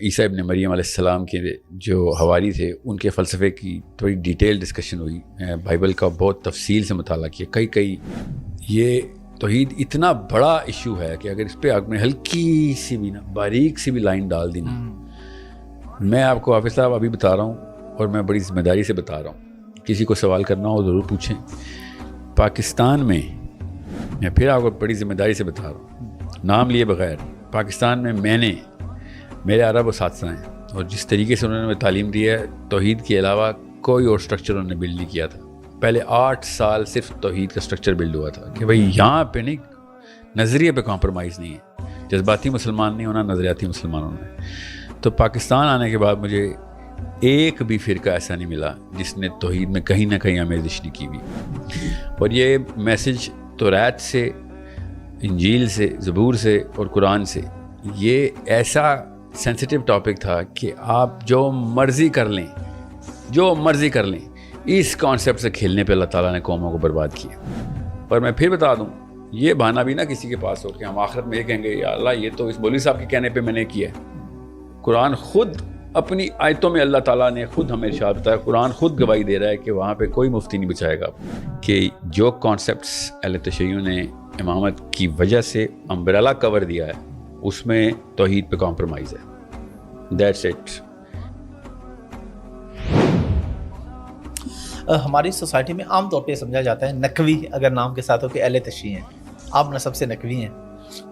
عیسیٰ ابن مریم علیہ السلام کے جو حواری تھے ان کے فلسفے کی تھوڑی ڈیٹیل ڈسکشن ہوئی. بائبل کا بہت تفصیل سے مطالعہ کیا. کئی یہ توحید اتنا بڑا ایشو ہے کہ اگر اس پہ آپ نے ہلکی سی بھی نا باریک سی بھی لائن ڈال دی نا, میں آپ کو حافظ صاحب ابھی بتا رہا ہوں اور میں بڑی ذمہ داری سے بتا رہا ہوں, کسی کو سوال کرنا ہو ضرور پوچھیں. پاکستان میں پھر آپ کو بڑی ذمہ داری سے بتا رہا ہوں, نام لیے بغیر, پاکستان میں میرے عرب اساتذہ ہیں اور جس طریقے سے انہوں نے تعلیم دی ہے, توحید کے علاوہ کوئی اور سٹرکچر انہوں نے بلڈ نہیں کیا تھا. پہلے 8 سال صرف توحید کا سٹرکچر بلڈ ہوا تھا کہ بھائی یہاں پہ نہیں, نظریے پہ کمپرومائز نہیں ہے, جذباتی مسلمان نہیں ہونا, نظریاتی مسلمان ہونا ہے. تو پاکستان آنے کے بعد مجھے ایک بھی فرقہ ایسا نہیں ملا جس نے توحید میں کہیں نہ کہیں آمیزش نہیں کی ہوئی. اور یہ میسج توریت سے, انجیل سے, زبور سے اور قرآن سے, یہ ایسا سینسیٹیو ٹاپک تھا کہ آپ جو مرضی کر لیں, اس کانسیپٹ سے کھیلنے پہ اللہ تعالیٰ نے قوموں کو برباد کیا. اور میں پھر بتا دوں, یہ بہانہ بھی نہ کسی کے پاس ہو کہ ہم آخرت میں یہ کہیں گے یا اللہ یہ تو اس مولوی صاحب کے کہنے پہ میں نے کیا ہے. قرآن خود اپنی آیتوں میں اللہ تعالیٰ نے خود ہمیں ارشاد بتایا, قرآن خود گواہی دے رہا ہے کہ وہاں پہ کوئی مفتی نہیں بچائے گا کہ جو کانسیپٹس اہل تشیع نے امامت کی وجہ سے امبریلا کور دیا ہے اس میں توحید پہ کمپرومائز ہے. That's it. ہماری سوسائٹی میں عام طور پہ سمجھا جاتا ہے نقوی اگر نام کے ساتھ ہو کہ اہل تشیع ہیں, آپ نسب سے نقوی ہیں,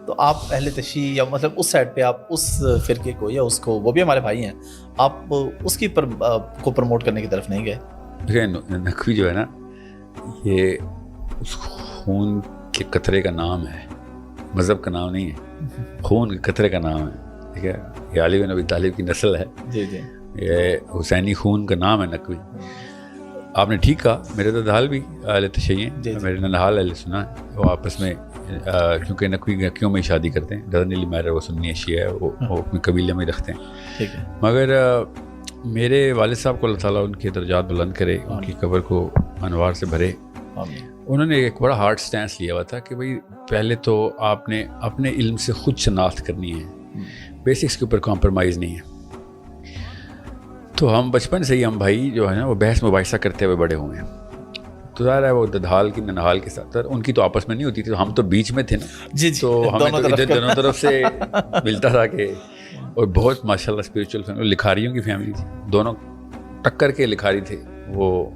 تو آپ اہل تشیع یا مطلب اس سائڈ پہ آپ اس فرقے کو یا اس کو, وہ بھی ہمارے بھائی ہیں, آپ اس کی کو پروموٹ کرنے کی طرف نہیں گئے؟ نقوی جو ہے نا, یہ اس خون کے قطرے کا نام ہے, مذہب کا نام نہیں ہے. خون کے قطرے کا نام ہے, ٹھیک ہے. یہ علی بن ابی طالب کی نسل ہے, جی, یہ حسینی خون کا نام ہے نقوی. آپ نے ٹھیک کہا, میرے دادال بھی اہل تشیع ہیں, میرے ننہال اہل سنہ ہے, وہ آپس میں کیونکہ نقوی نقیوں میں شادی کرتے ہیں, ڈزن علی میرر وہ سنی شیعہ ہے, وہ اپنے قبیلے میں رکھتے ہیں, ٹھیک ہے. مگر میرے والد صاحب کو اللہ تعالیٰ ان کے درجات بلند کرے, ان کی قبر کو انوار سے بھرے. انہوں نے ایک بڑا ہارڈ سٹینس لیا ہوا تھا کہ بھائی پہلے تو آپ نے اپنے علم سے خود شناخت کرنی ہے, بیسکس کے اوپر کمپرومائز نہیں ہے. تو ہم بچپن سے ہی ہم بھائی جو ہے نا وہ بحث مباحثہ کرتے ہوئے بڑے ہوئے ہیں. تو ظاہر ہے وہ ددھال کی ننہال کے ساتھ, ان کی تو آپس میں نہیں ہوتی تھی, تو ہم تو بیچ میں تھے نا, تو ہمیں تو ادھر دونوں طرف سے ملتا تھا کہ, اور بہت ماشاءاللہ اسپریچول فیملی, لکھاریوں کی فیملی تھی, دونوں ٹکر کے لکھاری تھے وہ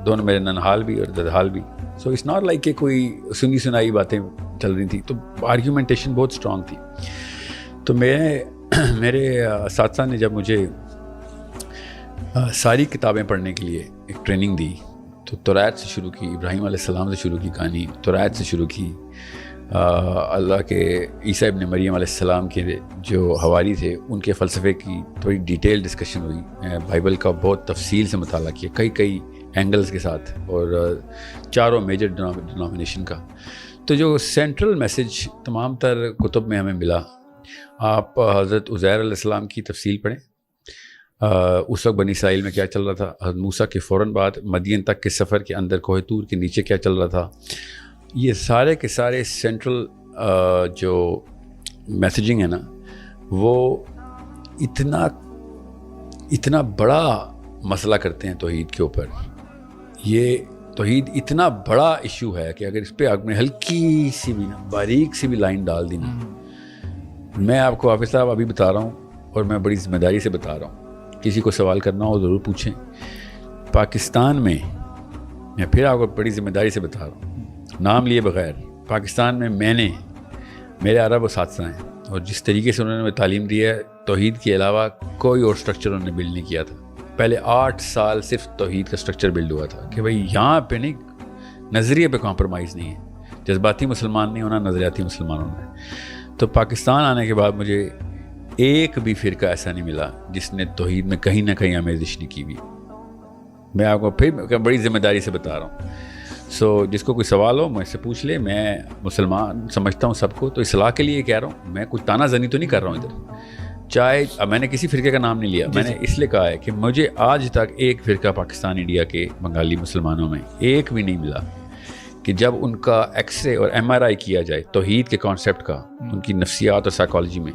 دونوں, میرے ننہال بھی اور ددھال بھی. سو اٹس ناٹ لائک کہ کوئی سنی سنائی باتیں چل رہی تھیں, تو آرگیومنٹیشن بہت اسٹرانگ تھی. تو میرے اساتذہ نے جب مجھے ساری کتابیں پڑھنے کے لیے ایک ٹریننگ دی, تو توریت سے شروع کی, ابراہیم علیہ السلام سے شروع کی کہانی, توریت سے شروع کی, اللہ کے عیسیٰ ابن مریم علیہ السلام کے جو حواری تھے ان کے فلسفے کی تھوڑی ڈیٹیل ڈسکشن ہوئی, بائبل کا بہت تفصیل سے مطالعہ کیا, کئی اینگلز کے ساتھ, اور 4 میجر ڈینومینیشن کا. تو جو سینٹرل میسج تمام تر کتب میں ہمیں ملا, آپ حضرت عزیر علیہ السلام کی تفصیل پڑھیں, اس وقت بنی اسرائیل میں کیا چل رہا تھا, حضرت موسیٰ کے فوراً بعد مدین تک کے سفر کے اندر کوہ طور کے نیچے کیا چل رہا تھا, یہ سارے کے سارے سینٹرل جو میسیجنگ ہے نا, وہ اتنا بڑا مسئلہ کرتے ہیں توحید کے اوپر. یہ توحید اتنا بڑا ایشو ہے کہ اگر اس پہ آپ نے ہلکی سی بھی نا باریک سی بھی لائن ڈال دی نا, میں آپ کو حافظ صاحب ابھی بتا رہا ہوں اور میں بڑی ذمہ داری سے بتا رہا ہوں, کسی کو سوال کرنا ہو ضرور پوچھیں. پاکستان میں پھر آپ کو بڑی ذمہ داری سے بتا رہا ہوں, نام لیے بغیر, پاکستان میں میرے عرب اساتذہ ہیں اور جس طریقے سے انہوں نے تعلیم دی ہے, توحید کے علاوہ کوئی اور سٹرکچر انہوں نے بلڈ نہیں کیا تھا. پہلے 8 سال صرف توحید کا سٹرکچر بلڈ ہوا تھا کہ بھائی یہاں پہ نہیں, نظریے پہ کمپرومائز نہیں ہے, جذباتی مسلمان نہیں ہونا, نظریاتی مسلمان ہونا ہے. تو پاکستان آنے کے بعد مجھے ایک بھی فرقہ ایسا نہیں ملا جس نے توحید میں کہیں نہ کہیں آمیزش نہیں کی ہوئی. میں آپ کو پھر بڑی ذمہ داری سے بتا رہا ہوں. سو جس کو کوئی سوال ہو مجھ سے پوچھ لے, میں مسلمان سمجھتا ہوں سب کو, تو اصلاح کے لیے کہہ رہا ہوں, میں کچھ تانا زنی تو نہیں کر رہا ہوں ادھر. چاہے میں نے کسی فرقے کا نام نہیں لیا, میں نے اس لیے کہا ہے کہ مجھے آج تک ایک فرقہ پاکستان انڈیا کے بنگالی مسلمانوں میں ایک بھی نہیں ملا کہ جب ان کا ایکس رے اور MRI کیا جائے توحید کے کانسیپٹ کا, ان کی نفسیات اور سائیکالوجی میں,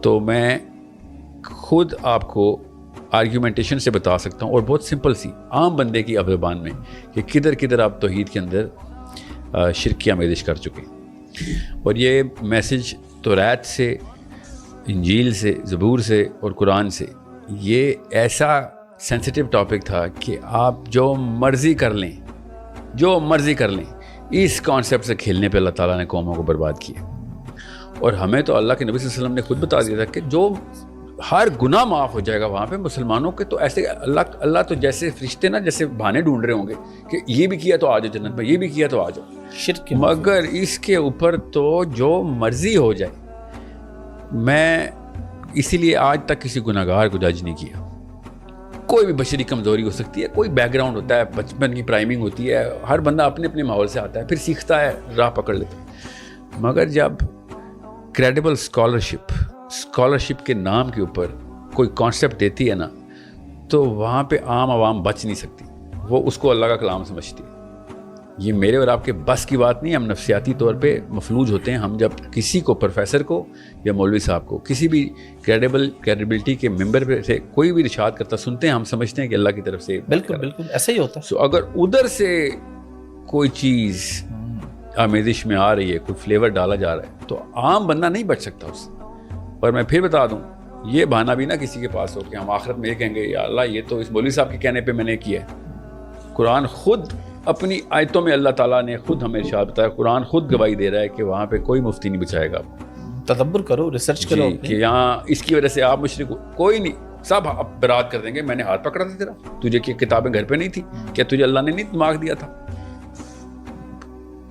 تو میں خود آپ کو آرگیومنٹیشن سے بتا سکتا ہوں اور بہت سمپل سی عام بندے کی زبان میں کہ کدھر کدھر آپ توحید کے اندر شرک کی آمیزش کر چکے ہیں. اور یہ میسج توریت سے، انجیل سے، زبور سے اور قرآن سے، یہ ایسا سینسٹیو ٹاپک تھا کہ آپ جو مرضی کر لیں، جو مرضی کر لیں، اس کانسیپٹ سے کھیلنے پہ اللہ تعالیٰ نے قوموں کو برباد کیا. اور ہمیں تو اللہ کے نبی صلی اللہ علیہ وسلم نے خود بتا دیا تھا کہ جو ہر گناہ معاف ہو جائے گا وہاں پہ. مسلمانوں کے تو ایسے اللہ تو جیسے فرشتے نا جیسے بہانے ڈھونڈ رہے ہوں گے کہ یہ بھی کیا تو آ جاؤ جنت میں، یہ بھی کیا تو آ جاؤ شرک. مگر اس کے اوپر تو جو مرضی ہو جائے. میں اسی لیے آج تک کسی گناہ گار کو جج نہیں کیا. کوئی بھی بشری کمزوری ہو سکتی ہے، کوئی بیک گراؤنڈ ہوتا ہے، بچپن کی پرائمنگ ہوتی ہے، ہر بندہ اپنے اپنے ماحول سے آتا ہے، پھر سیکھتا ہے، راہ پکڑ لیتا ہے. مگر جب کریڈیبل اسکالرشپ کے نام کے اوپر کوئی کانسیپٹ دیتی ہے نا، تو وہاں پہ عام عوام بچ نہیں سکتی. وہ اس کو اللہ کا کلام سمجھتی ہے. یہ میرے اور آپ کے بس کی بات نہیں. ہم نفسیاتی طور پہ مفلوج ہوتے ہیں. ہم جب کسی کو، پروفیسر کو یا مولوی صاحب کو، کسی بھی کریڈیبلٹی کے ممبر پہ سے کوئی بھی ارشاد کرتا سنتے ہیں، ہم سمجھتے ہیں کہ اللہ کی طرف سے. بالکل بالکل ایسا ہی ہوتا ہے. سو اگر ادھر سے کوئی چیز آمیزش میں آ رہی ہے، کوئی فلیور ڈالا جا رہا ہے، تو عام بندہ نہیں بچ سکتا اس سے. اور میں پھر بتا دوں، یہ بہانہ بھی نہ کسی کے پاس ہو کہ ہم آخرت میں یہ کہیں گے یا اللہ یہ تو اس مولوی صاحب کے کہنے پہ میں نے کیا ہے. قرآن خود اپنی آیتوں میں اللہ تعالیٰ نے خود ہمیں ارشاد بتایا، قرآن خود گواہی دے رہا ہے کہ وہاں پہ کوئی مفتی نہیں بچائے گا. تدبر کرو، ریسرچ کرو کہ یہاں اس کی وجہ سے آپ مشرک کوئی نہیں، سب برات کر دیں گے. میں نے ہاتھ پکڑا تھا تیرا، تجھے کہ کتابیں گھر پہ نہیں تھی کیا؟ تجھے اللہ نے نہیں دماغ دیا تھا؟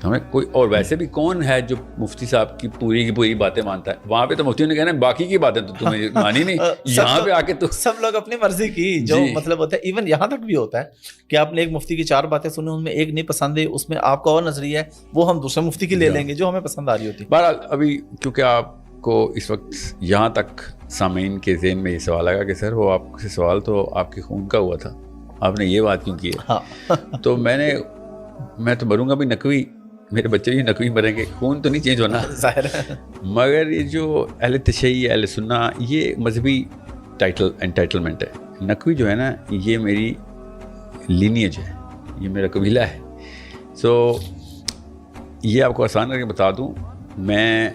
ہمیں کوئی اور ویسے بھی کون ہے جو مفتی صاحب کی پوری باتیں مانتا ہے؟ وہاں پہ تو مفتیوں نے کہنا ہے باقی کی باتیں تو تمہیں مانی نہیں، یہاں پہ آ کے تو سب لوگ اپنی مرضی کی جو مطلب ہوتا ہے. ایون یہاں تک بھی ہوتا ہے کہ آپ نے ایک مفتی کی 4 باتیں سنی، ان میں ایک نہیں پسند ہے، اس میں آپ کا اور نظریہ ہے، وہ ہم دوسرے مفتی کی لے لیں گے جو ہمیں پسند آ رہی ہوتی ہے. بہرحال ابھی کیونکہ آپ کو اس وقت یہاں تک سامعین کے ذہن میں یہ سوال آگا کہ سر وہ آپ سے سوال تو آپ کے خون کا ہوا تھا، آپ نے یہ بات کیوں کی ہے؟ تو میں تو مروں گا بھی نقوی، میرے بچے بھی نقوی مریں گے، خون تو نہیں چینج ہونا ظاہر ہے. مگر یہ جو اہل تشیع، اہل سنہ، یہ مذہبی انٹائٹلمنٹ ہے. نقوی جو ہے نا، یہ میری لینیج ہے، یہ میرا قبیلہ ہے. سو یہ آپ کو آسان کر کے بتا دوں، میں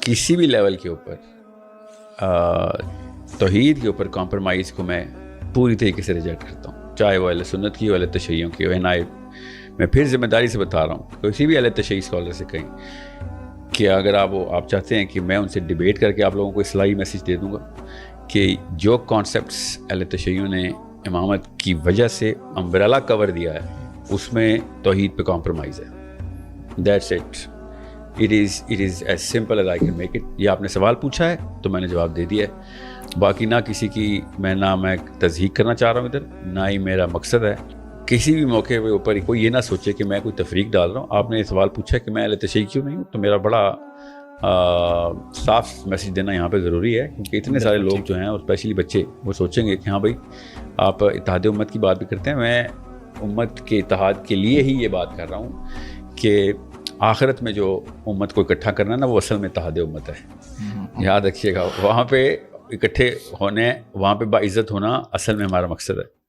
کسی بھی لیول کے اوپر توحید کے اوپر کمپرومائز کو میں پوری طریقے سے ریجیکٹ کرتا ہوں، چاہے وہ اہل سنت کی ہو، اہل تشیعوں کی ہو. میں پھر ذمہ داری سے بتا رہا ہوں، کسی بھی اہل تشیع اسکالر سے کہیں کہ اگر آپ چاہتے ہیں کہ میں ان سے ڈیبیٹ کر کے آپ لوگوں کو اصلاحی میسیج دے دوں گا کہ جو کانسیپٹس اہل تشیع نے امامت کی وجہ سے امبریلا کور دیا ہے، اس میں توحید پہ کمپرومائز ہے. That's it. It is as simple as I can make it. یہ آپ نے سوال پوچھا ہے تو میں نے جواب دے دیا ہے. باقی نہ کسی کی میں تضحیق کرنا چاہ رہا ہوں ادھر، نہ ہی میرا مقصد ہے کسی بھی موقع پہ اوپر کوئی یہ نہ سوچے کہ میں کوئی تفریق ڈال رہا ہوں. آپ نے یہ سوال پوچھا کہ میں اہل تشیع کیوں نہیں ہوں، تو میرا بڑا صاف میسیج دینا یہاں پہ ضروری ہے، کیونکہ اتنے سارے لوگ جو ہیں اور اسپیشلی بچے وہ سوچیں گے کہ ہاں بھائی آپ اتحاد امت کی بات بھی کرتے ہیں. میں امت کے اتحاد کے لیے ہی یہ بات کر رہا ہوں کہ آخرت میں جو امت کو اکٹھا کرنا نا، وہ اصل میں اتحاد امت ہے. یاد رکھیے گا، وہاں پہ اکٹھے ہونے، وہاں پہ باعزت ہونا اصل میں ہمارا مقصد ہے.